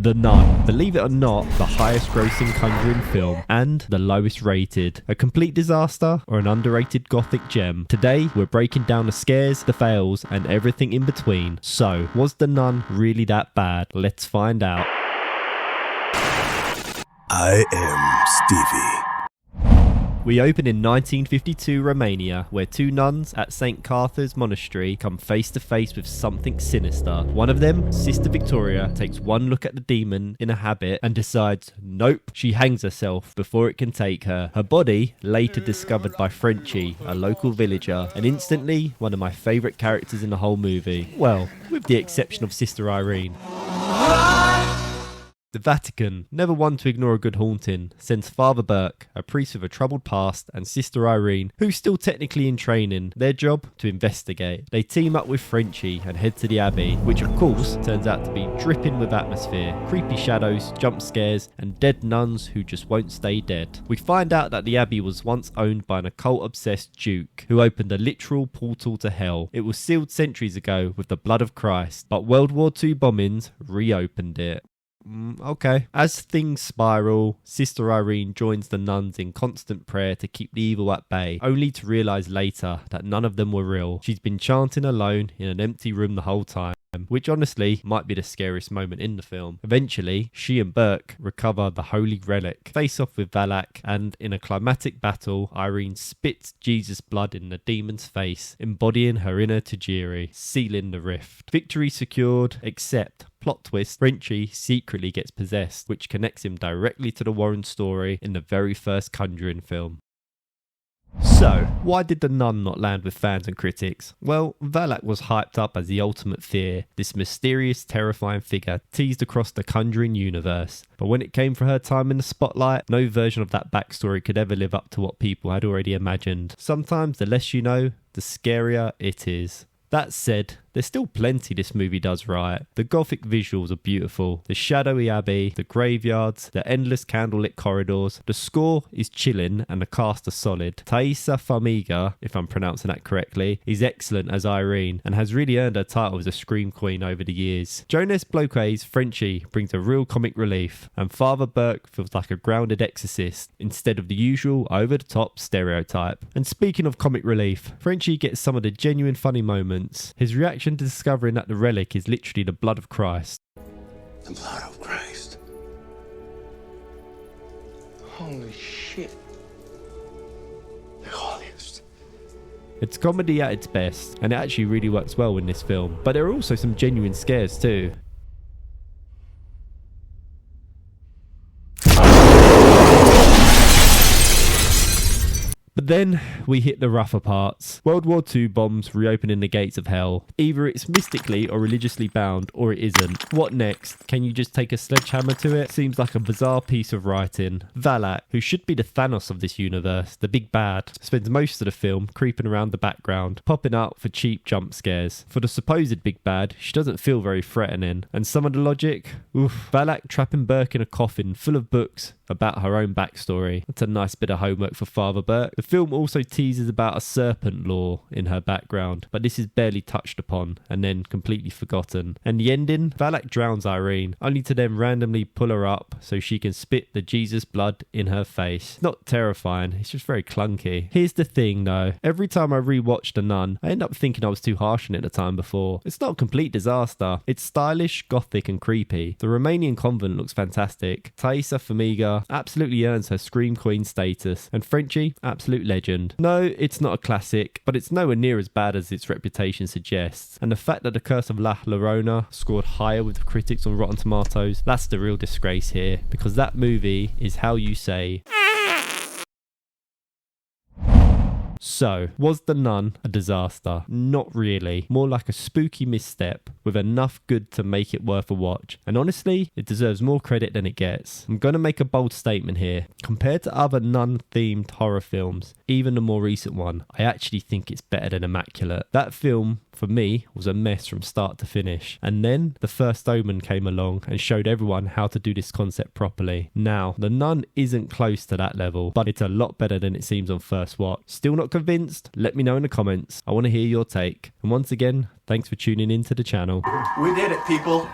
The Nun, believe it or not, the highest grossing Conjuring film and the lowest rated. A complete disaster or an underrated gothic gem? Today we're breaking down the scares, the fails and everything in between. So, was The Nun really that bad? Let's find out. I am Stevie. We open in 1952 Romania, where two nuns at St. Cartha's Monastery come face to face with something sinister. One of them, Sister Victoria, takes one look at the demon in a habit and decides, nope, she hangs herself before it can take her. Her body, later discovered by Frenchie, a local villager, and instantly one of my favourite characters in the whole movie. Well, with the exception of Sister Irene. The Vatican, never one to ignore a good haunting, sends Father Burke, a priest with a troubled past, and Sister Irene, who's still technically in training, their job to investigate. They team up with Frenchie and head to the Abbey, which of course turns out to be dripping with atmosphere, creepy shadows, jump scares, and dead nuns who just won't stay dead. We find out that the Abbey was once owned by an occult-obsessed duke, who opened a literal portal to hell. It was sealed centuries ago with the blood of Christ, but World War II bombings reopened it. Okay. As things spiral, Sister Irene joins the nuns in constant prayer to keep the evil at bay, only to realise later that none of them were real. She's been chanting alone in an empty room the whole time, which honestly might be the scariest moment in the film. Eventually, she and Burke recover the holy relic, face off with Valak, and in a climactic battle, Irene spits Jesus' blood in the demon's face, embodying her inner Tajiri, sealing the rift. Victory secured, except plot twist, Frenchie secretly gets possessed, which connects him directly to the Warren story in the very first Conjuring film. So, why did The Nun not land with fans and critics? Well, Valak was hyped up as the ultimate fear, this mysterious, terrifying figure teased across the Conjuring universe. But when it came for her time in the spotlight, no version of that backstory could ever live up to what people had already imagined. Sometimes the less you know, the scarier it is. That said, there's still plenty this movie does right. The gothic visuals are beautiful. The shadowy abbey, the graveyards, the endless candlelit corridors. The score is chilling and the cast are solid. Thaisa Farmiga, if I'm pronouncing that correctly, is excellent as Irene and has really earned her title as a scream queen over the years. Jonas Bloquet's Frenchie brings a real comic relief, and Father Burke feels like a grounded exorcist instead of the usual over-the-top stereotype. And speaking of comic relief, Frenchie gets some of the genuine funny moments. His reaction to discovering that the relic is literally the blood of Christ. The blood of Christ. Holy shit. The holiest. It's comedy at its best, and it actually really works well in this film. But there are also some genuine scares too. But then we hit the rougher parts. World War II bombs reopening the gates of hell. Either it's mystically or religiously bound, or it isn't. What next? Can you just take a sledgehammer to it? Seems like a bizarre piece of writing. Valak, who should be the Thanos of this universe, the big bad, spends most of the film creeping around the background, popping out for cheap jump scares. For the supposed big bad, she doesn't feel very threatening. And some of the logic? Oof. Valak trapping Burke in a coffin full of books about her own backstory. That's a nice bit of homework for Father Burke. The film also teases about a serpent lore in her background, but this is barely touched upon and then completely forgotten. And the ending? Valak drowns Irene, only to then randomly pull her up so she can spit the Jesus blood in her face. Not terrifying, it's just very clunky. Here's the thing though, every time I rewatch The Nun, I end up thinking I was too harsh on it the time before. It's not a complete disaster. It's stylish, gothic and creepy. The Romanian convent looks fantastic. Thaisa Farmiga absolutely earns her scream queen status, and Frenchie, absolute legend. No, it's not a classic, but it's nowhere near as bad as its reputation suggests. And the fact that The Curse of La Llorona scored higher with the critics on Rotten Tomatoes, that's the real disgrace here, because that movie is how you say. So, was The Nun a disaster? Not really. More like a spooky misstep with enough good to make it worth a watch. And honestly, it deserves more credit than it gets. I'm going to make a bold statement here. Compared to other nun-themed horror films, even the more recent one, I actually think it's better than Immaculate. That film, for me, was a mess from start to finish. And then The First Omen came along and showed everyone how to do this concept properly. Now, The Nun isn't close to that level, but it's a lot better than it seems on first watch. Still not convinced? Let me know in the comments. I want to hear your take. And once again, thanks for tuning into the channel. We did it, people.